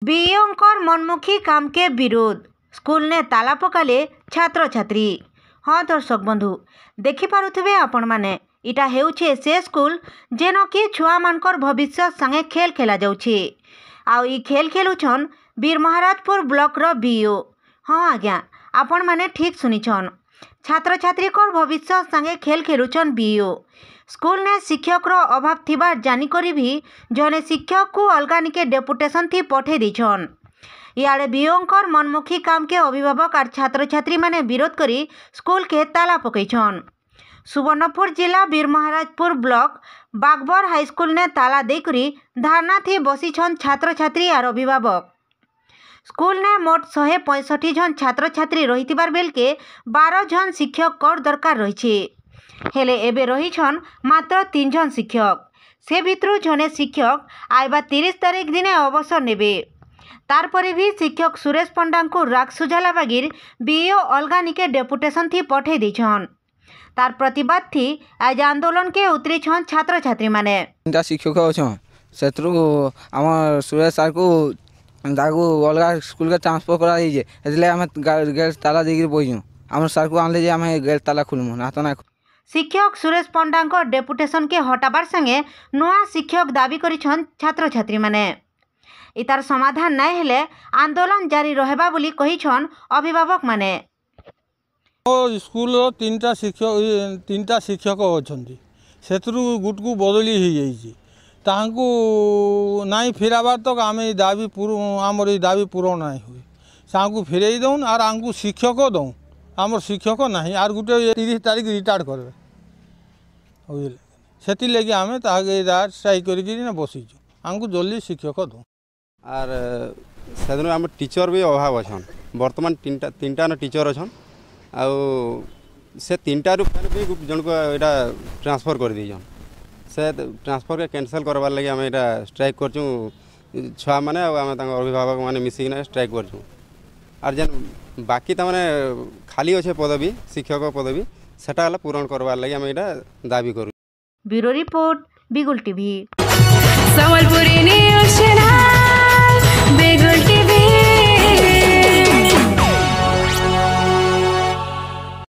बीओंकर मनमुखी काम के विरोध स्कूल ने ताला पकाले छात्र छात्री। हाँ दर्शक बंधु देखिपे आपण मैंने इटा हेउछे से स्कूल जेन कि छुआ मानकर भविष्य संगे खेल खेला जाउछे। आउ ई खेल खेलुछन वीर महाराजपुर ब्लॉक रो बीओ। हाँ आज्ञा आपण मैंने ठीक सुनिछन, छात्र छात्री को भविष्य संगे खेल खेलुछन बीओ। स्कूल ने शिक्षक रो अभाव थिबा जानिकरी भी जने शिक्षक को अलगा निके डेपुटेशन थी पठे दीछन। इे बीओंकर मनमुखी काम के अभिभावक और छात्र छात्री माने विरोध करी स्कूल के ताला पकईछन। सुवर्णपुर जिला वीर महाराजपुर ब्लॉक बागबर हाईस्कूल ने ताला देकरी धारणा थी बसीछन छात्र छात्री और अभिभावक। स्कूल ने मोट 165 जन छात्र छात्री रहितिबार बेल के 12 जन शिक्षक कोड दरकार रही हेले एबे रहीछन मात्र 3 जन शिक्षक। से भितरु जने शिक्षक आइबा 30 तारीख दिने अवसर नेबे। तारपरे भी शिक्षक सुरेश पंडा को राग सुझाला बागिर बीओ अलगा निके डेपुटेशन थी पठे दीछन। तार प्रतिवाद थी आज आंदोलन के उतरी छन छात्र छात्री माने। तीनटा शिक्षक अछन सेत्रु हमर सुरेश सर को दागु अलगा स्कूल के ट्रांसफर करा दीजे एतले हम गेट ताला देगिर बइजु हमर सर को आनले जे हम गेट ताला खुलमु ना तो ना। शिक्षक सुरेश पंडा को डेपुटेशन के हटाबार संगे नुआ शिक्षक दाबी करिछन छात्र छात्री माने। इतार समाधान नहीं हेले आंदोलन जारी रहेबा बोली कहिछन अभिभावक माने। स्कूल तीनटा शिक्षक अछंती सेतरु गुट को बदली हो जाइए तांको नहीं फिराबार तक आम दाबी आमर दाबी पूरण नहीं हुए साँको फिर दौन आर आमको शिक्षक दौन आमर शिक्षक नहीं आर गोटे 30 तारीख रिटायर्ड करवे से लगे आम स्ट्राइक कर बसीचु आमको जल्दी शिक्षक दौन आर से आम टीचर भी अभाव अच्छा बर्तमान तीनटा टीचर अच्छा आउ से तीनटारू भी जन को यहाँ ट्रांसफर कर दीजन से ट्रांसफर के कैंसल करवार लगे आम यहाँ स्ट्राइक करचु छुआ मैंने आम अभिभावक मैंने मिसिकिना स्ट्राइक करचु आर जेन बाकी तमाने खाली अच्छे पदवी शिक्षक पदवी सेटा हला पूरण करवार लगे आम यहाँ दाबी करूँ। ब्यूरो रिपोर्ट बिगुल टीवी।